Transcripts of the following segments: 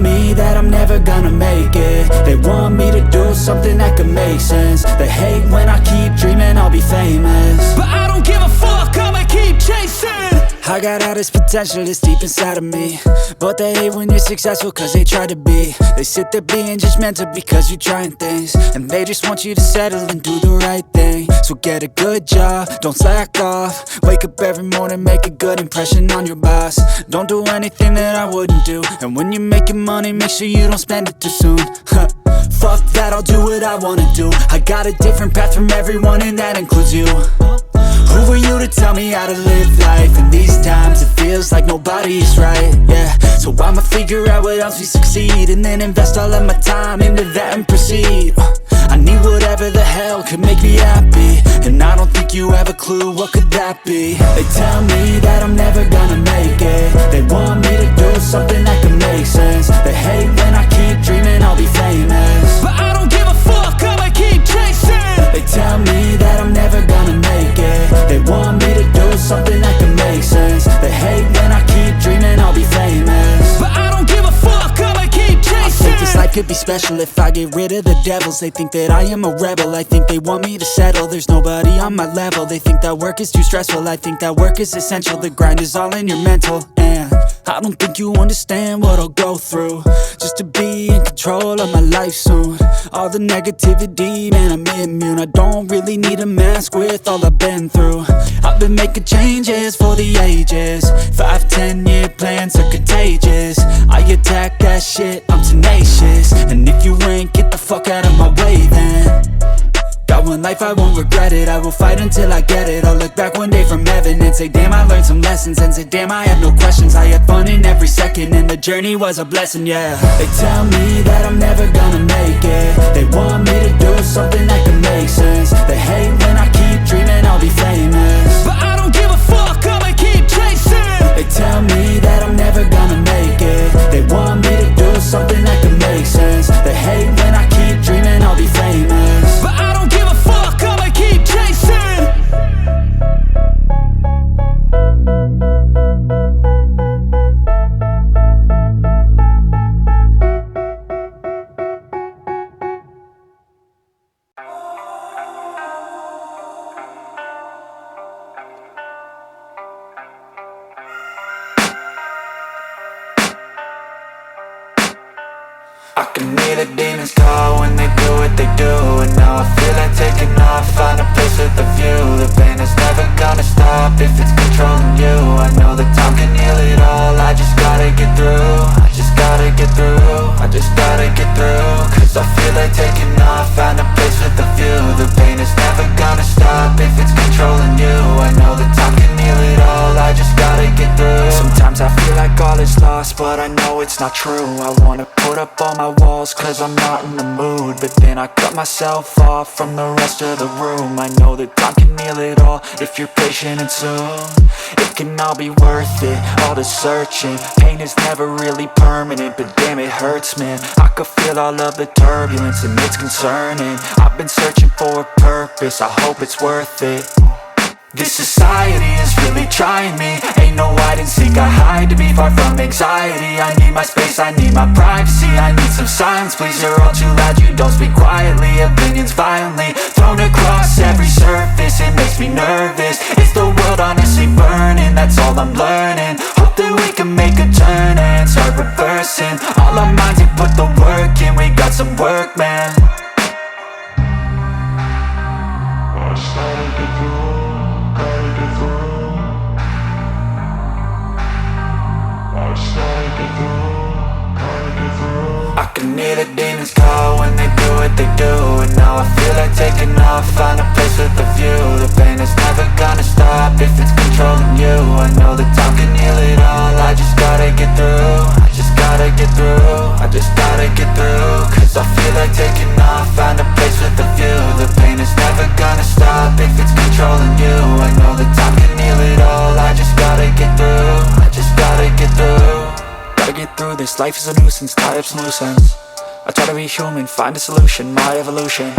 me that I'm never gonna make it. They want me to do something that could make sense. They hate when I keep dreaming I'll be famous, but I don't give a fuck, I'ma keep chasing. I got all this potential that's deep inside of me, but they hate when you're successful cause they try to be. They sit there being judgmental because you're trying things, and they just want you to settle and do the right thing. So get a good job, don't slack off. Wake up every morning, make a good impression on your boss. Don't do anything that I wouldn't do, and when you're making money, make sure you don't spend it too soon. Fuck that, I'll do what I wanna do. I got a different path from everyone, and that includes you. Who are you to tell me how to live life? In these times it feels like nobody's right, yeah. So I'ma figure out what else we succeed, and then invest all of my time into that and proceed. I need whatever the hell could make me happy, and I don't think you have a clue what could that be. They tell me that I'm never gonna make it. They want me to do something that could make sense. They hate when I keep dreaming I'll be famous, but I don't give a fuck, I'ma keep chasing. They tell me that I'm never gonna make it. They want me to do something that can make sense. They hate when I keep dreaming I'll be famous, but I don't give a fuck, I'ma keep chasing. I think this life could be special if I get rid of the devils. They think that I am a rebel, I think they want me to settle. There's nobody on my level. They think that work is too stressful, I think that work is essential. The grind is all in your mental, and I don't think you understand what I'll go through just to be in control of my life soon. All the negativity, man, I'm immune. I don't really need a mask with all I've been through. I've been making changes for the ages. 5-10 year plans are contagious. I attack that shit, I'm tenacious. And if you ain't, get the fuck out of my way then. Got one life, I won't regret it. I will fight until I get it. I'll look back one day from heaven and say damn, I learned some lessons. And say damn, I had no questions. I had fun in every second, and the journey was a blessing, yeah. They tell me that I'm never gonna make it. They want me to do something that can make sense. They hate when I keep dreaming I'll be famous, but I don't give a fuck, I'ma keep chasing. They tell me that I'm never gonna make it. They want me to do something that can make sense. They hate when I keep dreaming I'll be famous, but I don't give a fuck, I'ma keep chasing. I can hear the demons call when they do what they do, and now I feel like taking off, find a place with a view. The pain is never gonna stop if it's controlling you. I know that time can heal it all, I just gotta get through. I just gotta get through, I just gotta get through. Cause I feel like taking off, find a place with a view. The pain is never gonna stop if it's controlling you. I know that time can heal it all, I just gotta get through. Sometimes I feel like all is lost, but I know it's not true. I wanna put up all my walls cause I'm not in the mood, but then I cut myself off from the rest of the room. I know that time can heal it all if you're patient, and soon it can all be worth it, all the searching. Pain is never really permanent, but damn it hurts, man. I could feel all of the turbulence and it's concerning. I've been searching for a purpose, I hope it's worth it. This society is really trying me. Ain't no hide and seek, I hide to be far from anxiety. I need my space, I need my privacy. I need some silence, please, you're all too loud. You don't speak quietly, opinions violently thrown across every surface. It makes me nervous, is the world honestly burning? That's all I'm learning. Hope that we can make a turn and start reversing. All our minds and put the work in, we got some work, man. I started to do. I can hear the demons call when they do what they do, and now I feel like taking off, find a place with a view. The pain is never gonna stop if it's controlling you. I know that time can heal it all, I just gotta get through. I just gotta get through, I just gotta get through. Cause I feel like taking off, find a place with a view. The pain is never gonna stop if it's controlling you. I know that time can heal it all, I just gotta get through. I just gotta get through. Gotta get through this, life is a nuisance, tie up some loose ends. I try to be human, find a solution, my evolution.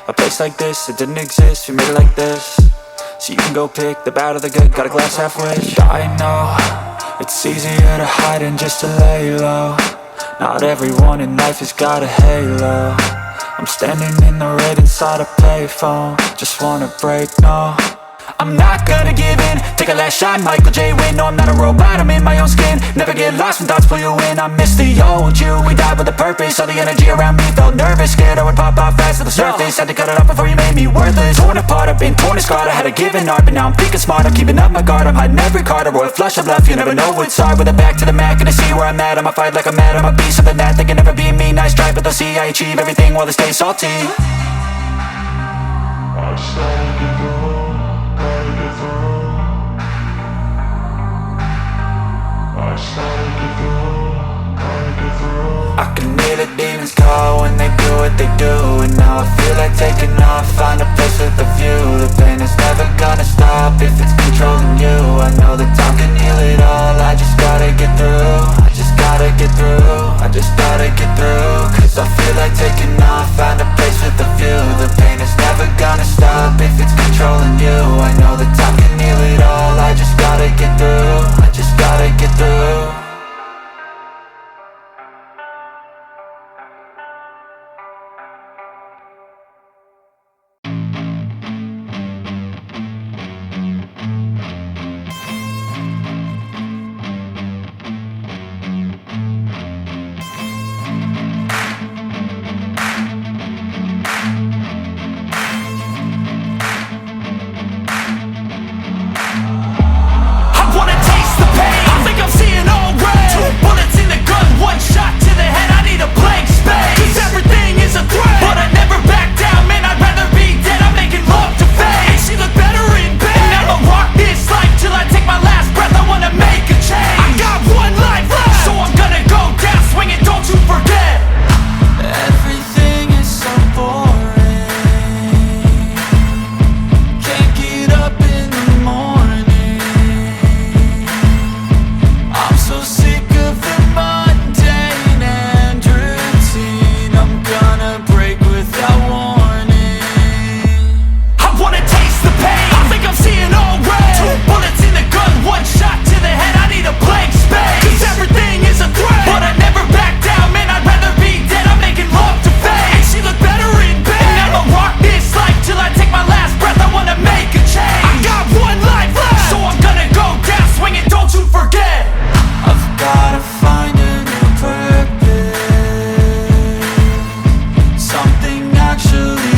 A place like this, it didn't exist, we made it like this. So you can go pick the bad or the good, got a glass half wish. I know, it's easier to hide than just to lay low, Not everyone in life has got a halo. I'm standing in the red inside a payphone. Just wanna break, no, I'm not gonna give in. Take a last shot, Michael J. Win. No, I'm not a robot, I'm in my own skin. Never get lost when thoughts pull you in. I miss the old you, we died with a purpose. All the energy around me felt nervous. Scared I would pop out fast to the surface. Had to cut it off before you made me worthless. Torn apart, I've been torn and scarred. I had a given art, but now I'm thinking smart. I'm keeping up my guard, I'm hiding every card. A royal flush of left, you never know what's hard. With a back to the mat, gonna see where I'm at. I'ma fight like I'm mad, I'ma be something that they can never be me. Nice try, but they'll see I achieve everything while they stay salty. I just gotta get through, gotta get through. I just gotta get through, gotta get through. I can hear the demons call when they do what they do. And now I feel like taking off, find a place with a view. The pain is never gonna stop if it's controlling you. I know that time can heal it all, I just gotta get through. I just gotta get through, I just gotta get through. Cause I feel like taking off, find a place with a view. The pain is never gonna stop if it's controlling you. I know that time can heal it all, I just gotta get through. I just gotta get through. Actually